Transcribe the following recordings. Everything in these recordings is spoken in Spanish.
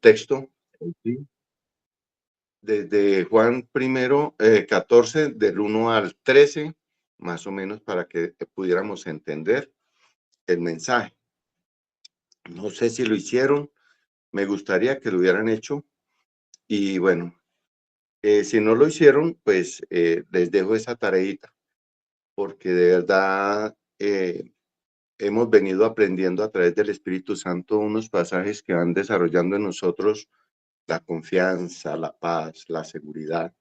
texto, ¿sí? Desde Juan primero, 14, del 1 al 13, más o menos, para que pudiéramos entender el mensaje. No sé si lo hicieron, me gustaría que lo hubieran hecho. Y bueno, si no lo hicieron, pues les dejo esa tareita, porque de verdad hemos venido aprendiendo a través del Espíritu Santo unos pasajes que van desarrollando en nosotros la confianza, la paz, la seguridad,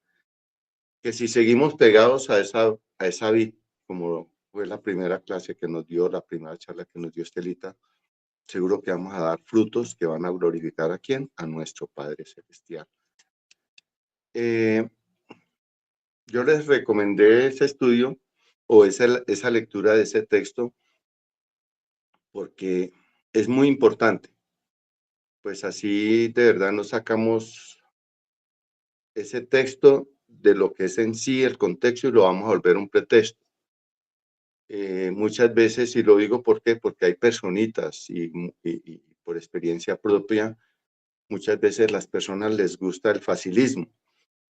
que si seguimos pegados a esa vid, como fue la primera clase que nos dio, la primera charla que nos dio Estelita, seguro que vamos a dar frutos que van a glorificar ¿a quién? A nuestro Padre Celestial. Yo les recomendé ese estudio o esa lectura de ese texto porque es muy importante. Pues así de verdad nos sacamos ese texto de lo que es en sí el contexto y lo vamos a volver un pretexto. Muchas veces, y lo digo ¿por qué? Porque hay personitas y por experiencia propia, muchas veces las personas les gusta el facilismo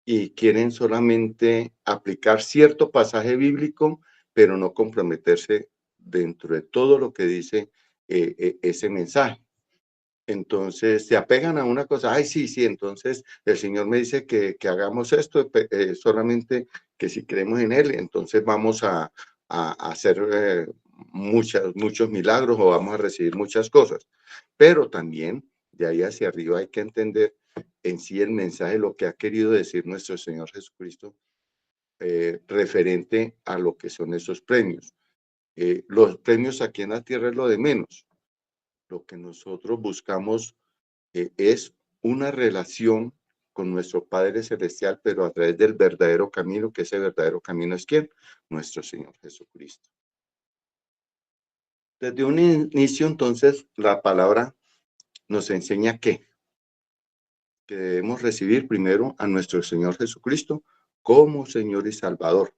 y quieren solamente aplicar cierto pasaje bíblico, pero no comprometerse dentro de todo lo que dice ese mensaje. Entonces se apegan a una cosa, ay, sí, sí, entonces el Señor me dice que hagamos esto, solamente que si creemos en Él, entonces vamos a hacer muchos milagros o vamos a recibir muchas cosas. Pero también de ahí hacia arriba hay que entender en sí el mensaje, lo que ha querido decir nuestro Señor Jesucristo referente a lo que son esos premios. Los premios aquí en la tierra es lo de menos. Lo que nosotros buscamos es una relación con nuestro Padre Celestial, pero a través del verdadero camino, que ese verdadero camino es ¿quién? Nuestro Señor Jesucristo. Desde un inicio, entonces, la palabra nos enseña que debemos recibir primero a nuestro Señor Jesucristo como Señor y Salvador.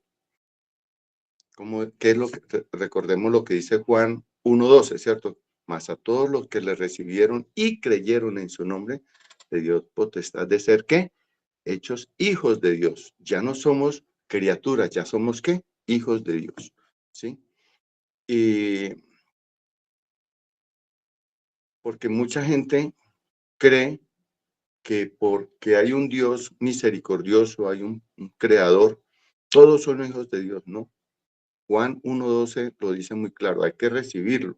¿Qué es lo que, recordemos lo que dice Juan 1:12, ¿cierto? Mas a todos los que le recibieron y creyeron en su nombre, le dio potestad de ser, ¿qué? Hechos hijos de Dios. Ya no somos criaturas, ya somos, ¿qué? Hijos de Dios, ¿sí? Y porque mucha gente cree que porque hay un Dios misericordioso, hay un creador, todos son hijos de Dios, ¿no? Juan 1:12 lo dice muy claro, hay que recibirlo,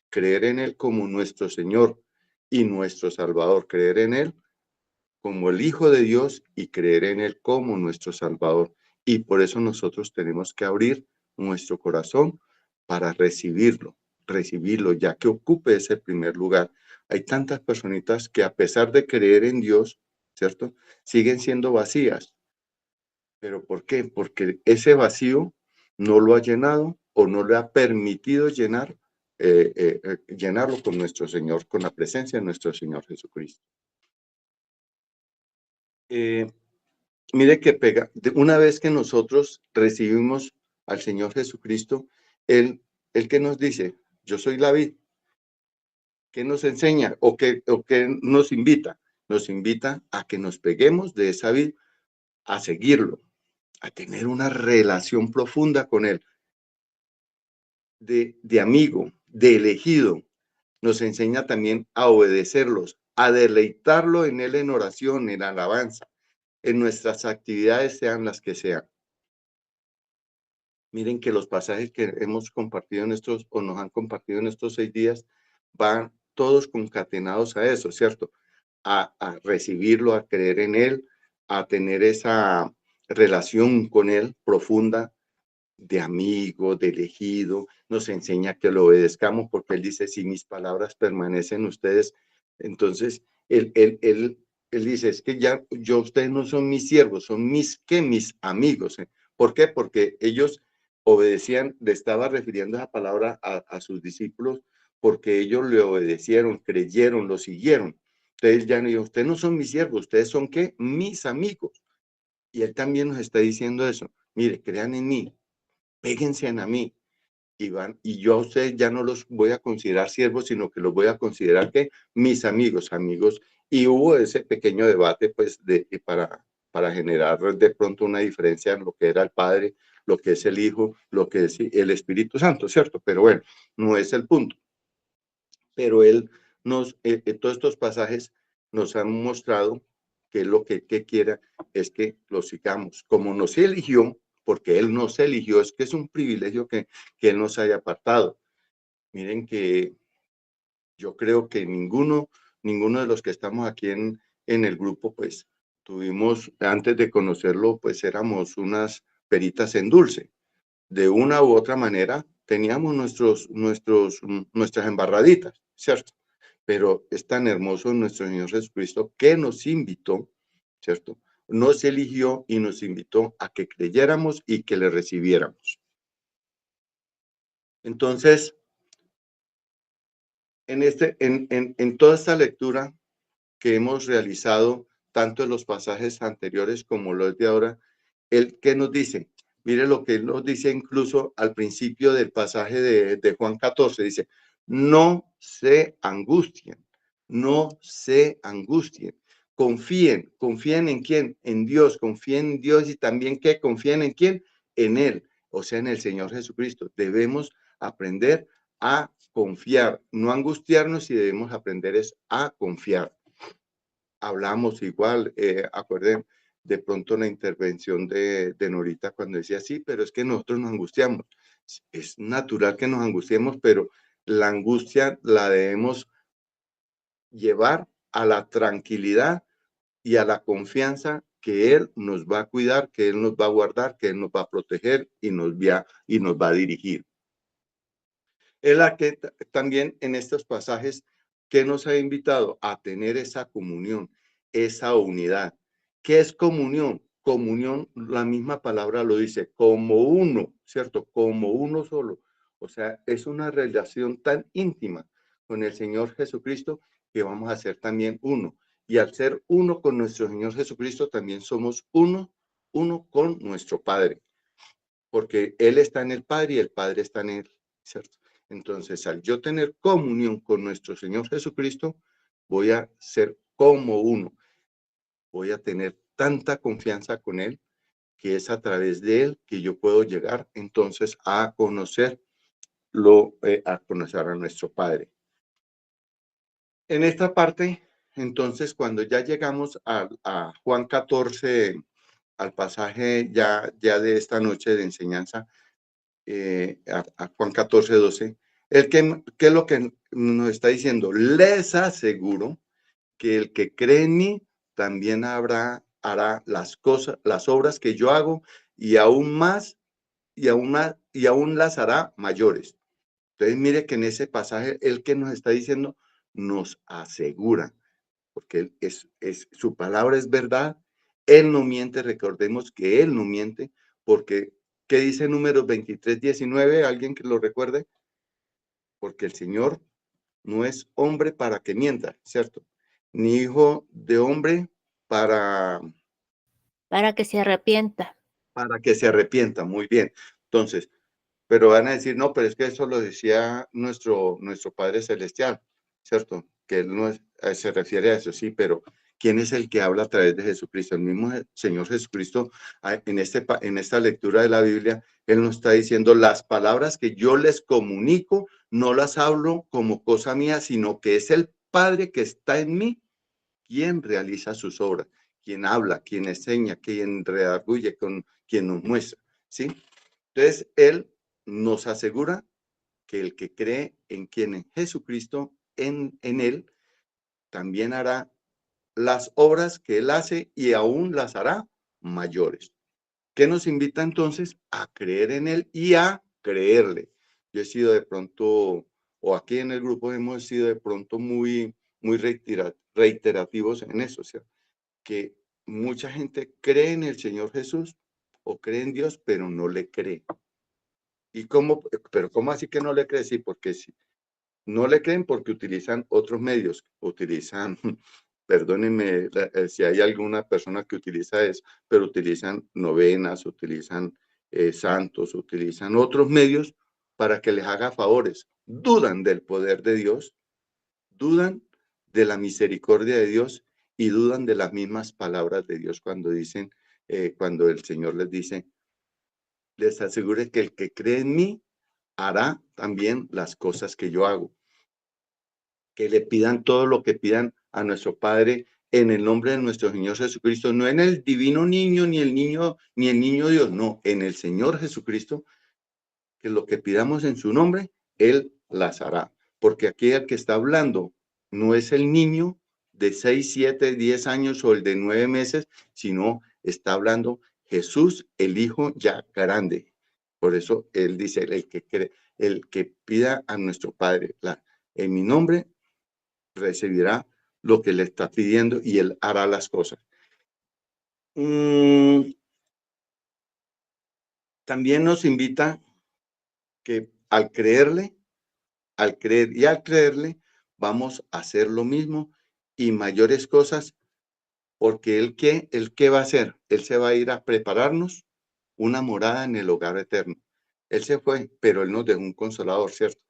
creer en Él como nuestro Señor y nuestro Salvador, creer en Él como el Hijo de Dios y creer en Él como nuestro Salvador. Y por eso nosotros tenemos que abrir nuestro corazón para recibirlo, ya que ocupe ese primer lugar. Hay tantas personitas que a pesar de creer en Dios, ¿cierto? Siguen siendo vacías. ¿Pero por qué? Porque ese vacío no lo ha llenado o no le ha permitido llenarlo con nuestro Señor, con la presencia de nuestro Señor Jesucristo. Mire que una vez que nosotros recibimos al Señor Jesucristo, Él que nos dice, yo soy la vid, ¿qué nos enseña o qué nos invita? Nos invita a que nos peguemos de esa vid, a seguirlo, a tener una relación profunda con Él, de amigo, de elegido. Nos enseña también a obedecerlos, a deleitarlo en Él en oración, en alabanza, en nuestras actividades, sean las que sean. Miren que los pasajes que hemos compartido en estos, o nos han compartido en estos 6 días, van todos concatenados a eso, ¿cierto? A recibirlo, a creer en Él, a tener esa relación con Él profunda, de amigo, de elegido. Nos enseña que lo obedezcamos, porque Él dice, si mis palabras permanecen en ustedes, entonces Él dice, es que ya ustedes no son mis siervos, son mis amigos. ¿Por qué? Porque ellos obedecían, le estaba refiriendo esa palabra a sus discípulos, porque ellos le obedecieron, creyeron, lo siguieron. Entonces ya no digo, ustedes no son mis siervos, ustedes son ¿qué? Mis amigos. Y Él también nos está diciendo eso. Mire, crean en mí, péguense a mí. Y yo a ustedes ya no los voy a considerar siervos, sino que los voy a considerar que mis amigos Y hubo ese pequeño debate, pues, para generar de pronto una diferencia en lo que era el Padre, lo que es el Hijo, lo que es el Espíritu Santo, ¿cierto? Pero bueno, no es el punto. Pero él todos estos pasajes nos han mostrado que lo que quiera es que lo sigamos. Como nos eligió, porque él nos eligió, es que es un privilegio que él nos haya apartado. Miren que yo creo que ninguno de los que estamos aquí en el grupo, pues tuvimos, antes de conocerlo, pues éramos unas peritas en dulce. De una u otra manera, teníamos nuestras embarraditas, ¿cierto? Pero es tan hermoso nuestro Señor Jesucristo que nos invitó, ¿cierto? Nos eligió y nos invitó a que creyéramos y que le recibiéramos. Entonces, en toda esta lectura que hemos realizado, tanto en los pasajes anteriores como los de ahora, él que nos dice, mire lo que él nos dice incluso al principio del pasaje de Juan 14, dice, no se angustien, no se angustien, confíen en quién, en Dios, confíen en Dios y también que confíen en quién, en Él, o sea, en el Señor Jesucristo. Debemos aprender a confiar, no angustiarnos y debemos aprender es a confiar. Hablamos igual, acuerden de pronto la intervención de Norita cuando decía, sí, pero es que nosotros nos angustiamos. Es natural que nos angustiemos, pero la angustia la debemos llevar a la tranquilidad y a la confianza que Él nos va a cuidar, que Él nos va a guardar, que Él nos va a proteger y nos va a dirigir. Es la que también en estos pasajes que nos ha invitado a tener esa comunión, esa unidad. ¿Qué es comunión? Comunión, la misma palabra lo dice, como uno, ¿cierto? Como uno solo. O sea, es una relación tan íntima con el Señor Jesucristo que vamos a ser también uno. Y al ser uno con nuestro Señor Jesucristo, también somos uno con nuestro Padre, porque Él está en el Padre y el Padre está en Él, ¿cierto? Entonces, al yo tener comunión con nuestro Señor Jesucristo, voy a ser como uno. Voy a tener tanta confianza con Él que es a través de Él que yo puedo llegar entonces a conocer a nuestro Padre. En esta parte, entonces, cuando ya llegamos a Juan 14, al pasaje ya de esta noche de enseñanza, a Juan 14, 12, ¿qué es lo que nos está diciendo? Les aseguro que el que cree en mí también hará las cosas, las obras que yo hago y aún más y aún las hará mayores. Entonces, mire que en ese pasaje, el que nos está diciendo nos asegura, porque su palabra es verdad, Él no miente, recordemos que Él no miente, porque, ¿qué dice Números 23, 19? ¿Alguien que lo recuerde? Porque el Señor no es hombre para que mienta, ¿cierto? Ni hijo de hombre para, para que se arrepienta. para que se arrepienta, muy bien. Entonces, pero van a decir, no, pero es que eso lo decía nuestro Padre Celestial, ¿cierto? Que Él no se refiere a eso, sí, pero ¿quién es el que habla a través de Jesucristo? El mismo Señor Jesucristo, en esta lectura de la Biblia, Él nos está diciendo, las palabras que yo les comunico, no las hablo como cosa mía, sino que es el Padre que está en mí quien realiza sus obras, quien habla, quien enseña, quien redarguye, quien nos muestra, ¿sí? Entonces, Él nos asegura que el que cree en quien en Jesucristo, en Él, también hará las obras que Él hace y aún las hará mayores. ¿Qué nos invita entonces? A creer en Él y a creerle. Yo he sido de pronto, o aquí en el grupo hemos sido de pronto muy reiterativos en eso, o sea, que mucha gente cree en el Señor Jesús o cree en Dios, pero no le cree. ¿Y cómo? Pero ¿cómo así que no le cree? Sí, porque sí. No le creen porque utilizan otros medios, utilizan, perdónenme si hay alguna persona que utiliza eso, pero utilizan novenas, utilizan santos, utilizan otros medios para que les haga favores. Dudan del poder de Dios, dudan de la misericordia de Dios y dudan de las mismas palabras de Dios cuando dicen, cuando el Señor les dice, les aseguro que el que cree en mí hará también las cosas que yo hago. Que le pidan todo lo que pidan a nuestro Padre en el nombre de nuestro Señor Jesucristo, no en el divino niño, ni el niño Dios, no, en el Señor Jesucristo, que lo que pidamos en su nombre, Él las hará. Porque aquí el que está hablando no es el niño de 6, 7, 10 años o el de 9 meses, sino está hablando Jesús, el Hijo ya grande. Por eso Él dice, el que pida a nuestro Padre en mi nombre, recibirá lo que le está pidiendo y Él hará las cosas. También nos invita que al creer y al creerle, vamos a hacer lo mismo y mayores cosas, porque ¿el qué va a hacer? Él se va a ir a prepararnos una morada en el hogar eterno. Él se fue, pero Él nos dejó un consolador, ¿cierto?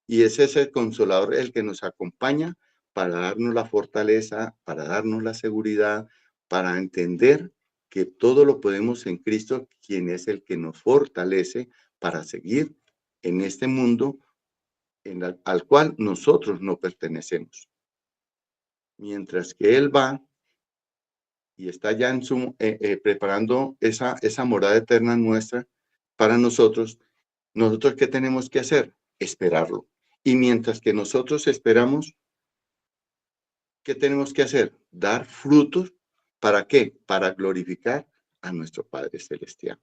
Y ese es el consolador el que nos acompaña para darnos la fortaleza, para darnos la seguridad, para entender que todo lo podemos en Cristo, quien es el que nos fortalece para seguir en este mundo al cual nosotros no pertenecemos. Mientras que Él va y está ya preparando esa morada eterna nuestra para nosotros, ¿nosotros qué tenemos que hacer? Esperarlo. Y mientras que nosotros esperamos, ¿qué tenemos que hacer? Dar frutos. ¿Para qué? Para glorificar a nuestro Padre Celestial.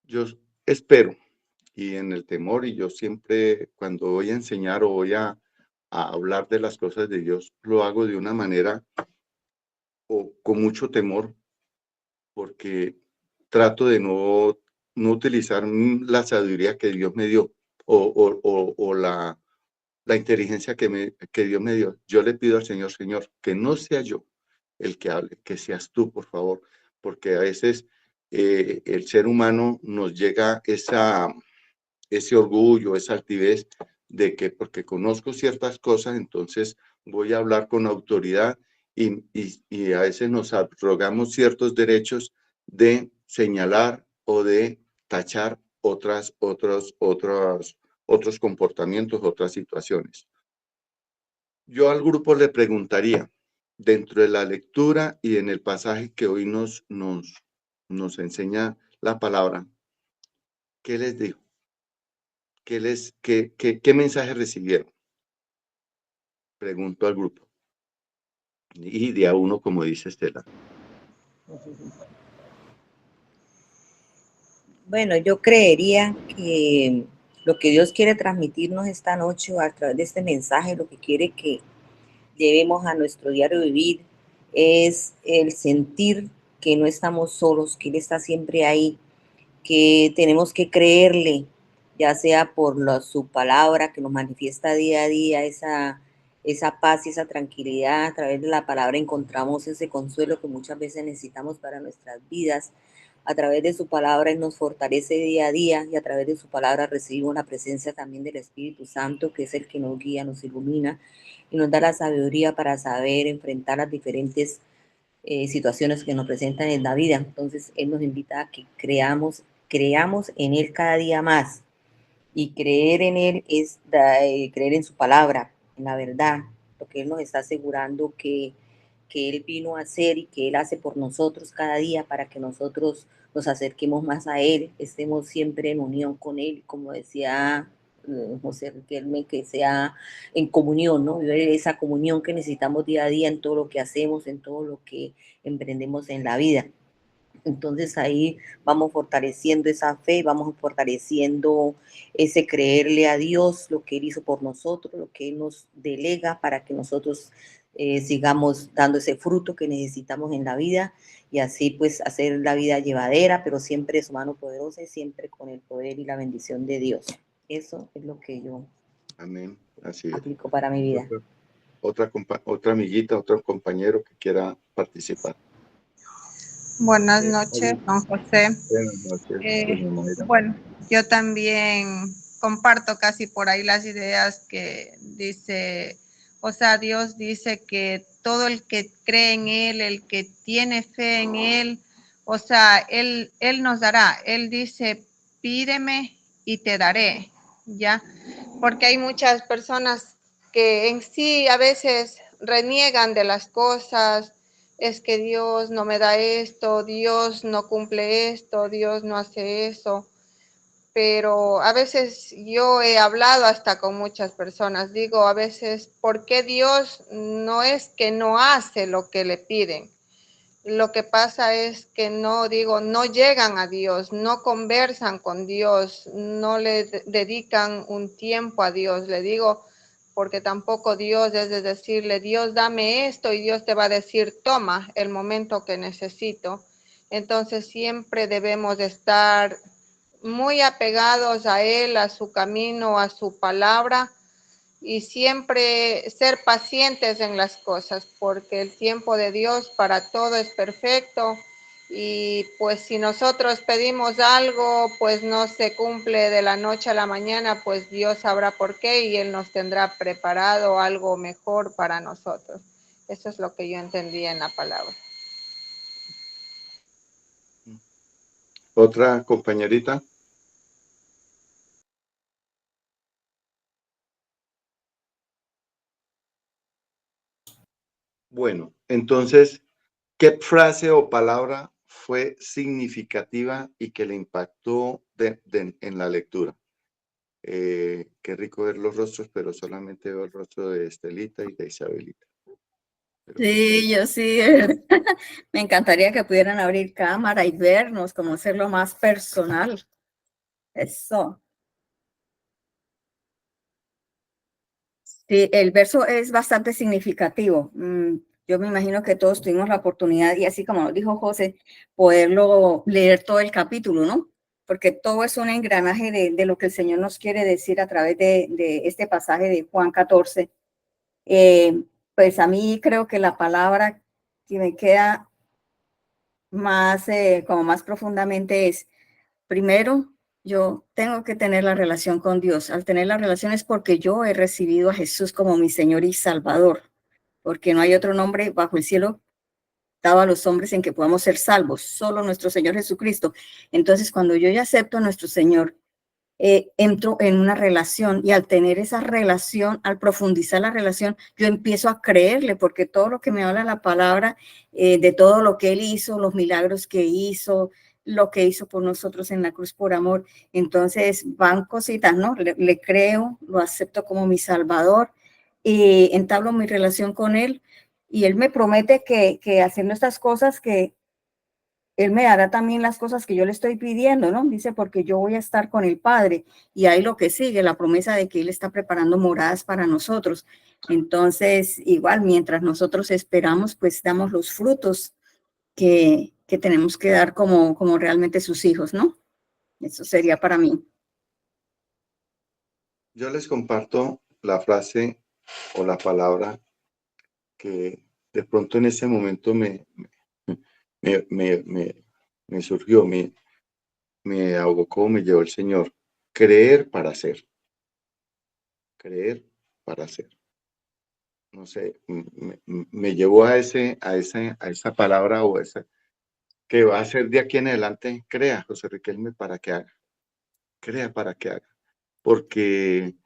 Yo espero, y en el temor, y yo siempre cuando voy a enseñar o voy a hablar de las cosas de Dios, lo hago de una manera o con mucho temor, porque trato de no utilizar la sabiduría que Dios me dio o la inteligencia que Dios me dio. Yo le pido al Señor, Señor, que no sea yo el que hable, que seas tú, por favor, porque a veces el ser humano nos llega ese orgullo, esa altivez de que porque conozco ciertas cosas, entonces voy a hablar con autoridad y a veces nos arrogamos ciertos derechos de señalar o de tachar otros comportamientos, otras situaciones. Yo al grupo le preguntaría, dentro de la lectura y en el pasaje que hoy nos enseña la palabra, ¿qué les dijo? ¿Qué mensaje recibieron? Pregunto al grupo. Y de a uno, como dice Estela. Bueno, yo creería que lo que Dios quiere transmitirnos esta noche a través de este mensaje, lo que quiere que llevemos a nuestro diario vivir, es el sentir que no estamos solos, que Él está siempre ahí, que tenemos que creerle, ya sea por su palabra que nos manifiesta día a día, esa paz y esa tranquilidad. A través de la palabra encontramos ese consuelo que muchas veces necesitamos para nuestras vidas. A través de su palabra Él nos fortalece día a día y a través de su palabra recibimos la presencia también del Espíritu Santo, que es el que nos guía, nos ilumina y nos da la sabiduría para saber enfrentar las diferentes situaciones que nos presentan en la vida. Entonces Él nos invita a que creamos en Él cada día más, y creer en Él es creer en su palabra, en la verdad, lo que Él nos está asegurando que Él vino a hacer y que Él hace por nosotros cada día para que nosotros nos acerquemos más a Él, estemos siempre en unión con Él, como decía José Riquelme, que sea en comunión, ¿no? Vivir esa comunión que necesitamos día a día en todo lo que hacemos, en todo lo que emprendemos en la vida. Entonces ahí vamos fortaleciendo esa fe, vamos fortaleciendo ese creerle a Dios, lo que Él hizo por nosotros, lo que Él nos delega para que nosotros sigamos dando ese fruto que necesitamos en la vida, y así pues hacer la vida llevadera, pero siempre de su mano poderosa y siempre con el poder y la bendición de Dios. Eso es lo que yo Amén. Así es. aplico para mi vida. Otra amiguita, otro compañero que quiera participar. Buenas noches, don José. Buenas noches, doña Mayra. Bueno, yo también comparto casi por ahí las ideas que dice O sea, Dios dice que todo el que cree en Él, el que tiene fe en Él, o sea, Él nos dará. Él dice, pídeme y te daré, ¿ya? Porque hay muchas personas que en sí a veces reniegan de las cosas. Es que Dios no me da esto, Dios no cumple esto, Dios no hace eso. Pero a veces yo he hablado hasta con muchas personas, digo a veces, ¿por qué Dios no es que no hace lo que le piden? Lo que pasa es que no, digo, no llegan a Dios, no conversan con Dios, no le dedican un tiempo a Dios. Le digo, porque tampoco Dios es de decirle, Dios dame esto y Dios te va a decir, toma el momento que necesito. Entonces siempre debemos de estar muy apegados a Él, a su camino, a su palabra, y siempre ser pacientes en las cosas, porque el tiempo de Dios para todo es perfecto. Y pues si nosotros pedimos algo, pues no se cumple de la noche a la mañana, pues Dios sabrá por qué y Él nos tendrá preparado algo mejor para nosotros. Eso es lo que yo entendí en la palabra. Otra compañerita. Bueno, entonces, ¿qué frase o palabra fue significativa y que le impactó en la lectura? Qué rico ver los rostros, pero solamente veo el rostro de Estelita y de Isabelita. Sí, yo sí, de verdad. Me encantaría que pudieran abrir cámara y vernos, como hacerlo más personal. Eso. Sí, el verso es bastante significativo. Yo me imagino que todos tuvimos la oportunidad, y así como dijo José, poderlo leer todo el capítulo, ¿no? Porque todo es un engranaje de lo que el Señor nos quiere decir a través de este pasaje de Juan 14. Pues a mí creo que la palabra que me queda más, como más profundamente es, primero, yo tengo que tener la relación con Dios. Al tener la relación es porque yo he recibido a Jesús como mi Señor y Salvador, porque no hay otro nombre bajo el cielo dado a los hombres en que podamos ser salvos, solo nuestro Señor Jesucristo. Entonces, cuando yo ya acepto a nuestro Señor, entro en una relación, y al tener esa relación, al profundizar la relación, yo empiezo a creerle, porque todo lo que me habla la palabra, de todo lo que Él hizo, los milagros que hizo, lo que hizo por nosotros en la cruz por amor, entonces van cositas, ¿no? Le creo, lo acepto como mi Salvador, y entablo mi relación con Él, y Él me promete que haciendo estas cosas, que Él me dará también las cosas que yo le estoy pidiendo, ¿no? Dice, porque yo voy a estar con el Padre. Y ahí lo que sigue, la promesa de que Él está preparando moradas para nosotros. Entonces, igual, mientras nosotros esperamos, pues damos los frutos que tenemos que dar como realmente sus hijos, ¿no? Eso sería para mí. Yo les comparto la frase o la palabra que de pronto en ese momento me surgió, me abocó, me llevó el Señor. Creer para hacer. Creer para hacer. No sé, me llevó a esa palabra o esa que va a ser de aquí en adelante. Crea, José Riquelme, para que haga. Crea para que haga. Porque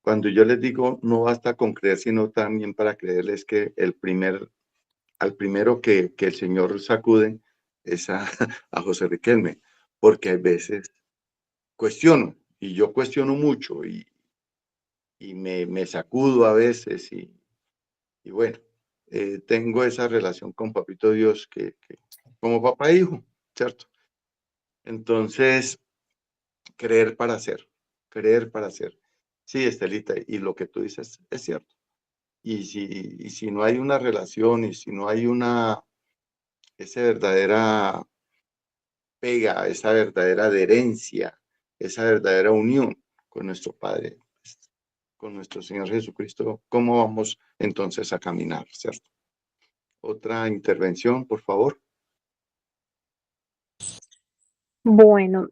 cuando yo les digo no basta con creer, sino también para creerles que al primero que el Señor sacude es a José Riquelme, porque a veces cuestiono, y yo cuestiono mucho, y me sacudo a veces, y bueno, tengo esa relación con Papito Dios que como papá e hijo, ¿cierto? Entonces, creer para hacer, creer para hacer. Sí, Estelita, y lo que tú dices es cierto. Y si no hay una relación, y si no hay esa verdadera pega, esa verdadera adherencia, esa verdadera unión con nuestro Padre, con nuestro Señor Jesucristo, ¿cómo vamos entonces a caminar, cierto? Otra intervención, por favor. Bueno,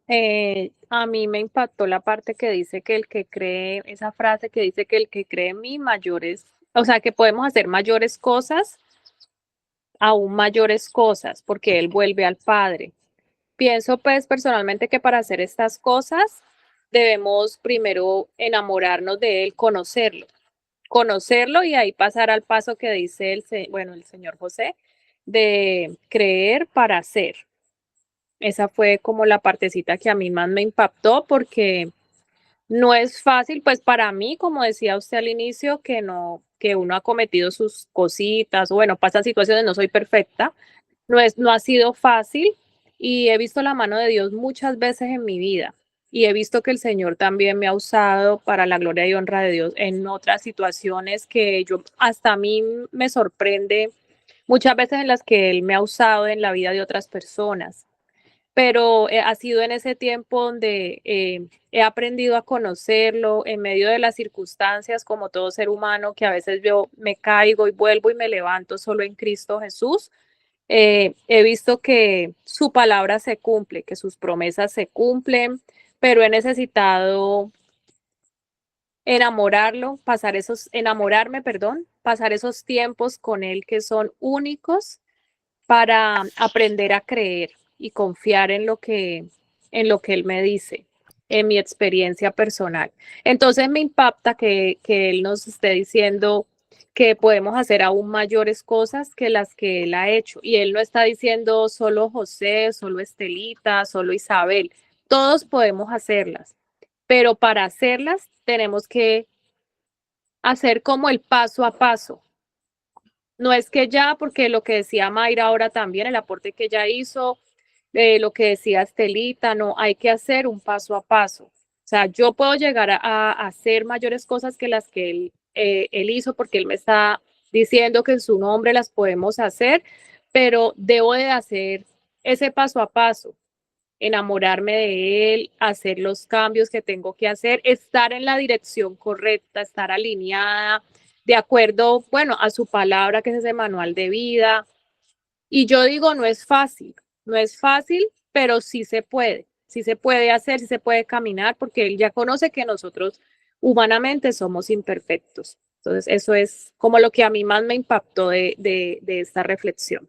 a mí me impactó la parte que dice que el que cree, esa frase que dice que el que cree en mí, mayor es o sea, que podemos hacer mayores cosas, aún mayores cosas, porque Él vuelve al Padre. Pienso pues personalmente que para hacer estas cosas debemos primero enamorarnos de Él, conocerlo y ahí pasar al paso que dice el señor José, de creer para hacer. Esa fue como la partecita que a mí más me impactó porque no es fácil, pues para mí, como decía usted al inicio, que uno ha cometido sus cositas, o bueno, pasan situaciones, no soy perfecta, no ha sido fácil y he visto la mano de Dios muchas veces en mi vida y he visto que el Señor también me ha usado para la gloria y honra de Dios en otras situaciones que yo hasta a mí me sorprende muchas veces en las que Él me ha usado en la vida de otras personas. Pero ha sido en ese tiempo donde he aprendido a conocerlo en medio de las circunstancias, como todo ser humano, que a veces yo me caigo y vuelvo y me levanto solo en Cristo Jesús. He visto que su palabra se cumple, que sus promesas se cumplen, pero he necesitado pasar esos tiempos con él que son únicos para aprender a creer y confiar en lo que él me dice, en mi experiencia personal. Entonces me impacta que él nos esté diciendo que podemos hacer aún mayores cosas que las que él ha hecho. Y él no está diciendo solo José, solo Estelita, solo Isabel. Todos podemos hacerlas, pero para hacerlas tenemos que hacer como el paso a paso. No es que ya, porque lo que decía Mayra ahora también, el aporte que ella hizo, lo que decía Estelita, no, hay que hacer un paso a paso. O sea, yo puedo llegar a hacer mayores cosas que las que él hizo, porque él me está diciendo que en su nombre las podemos hacer, pero debo de hacer ese paso a paso, enamorarme de él, hacer los cambios que tengo que hacer, estar en la dirección correcta, estar alineada, de acuerdo, bueno, a su palabra, que es ese manual de vida. Y yo digo, no es fácil, pero sí se puede hacer, sí se puede caminar, porque él ya conoce que nosotros humanamente somos imperfectos. Entonces, eso es como lo que a mí más me impactó de esta reflexión.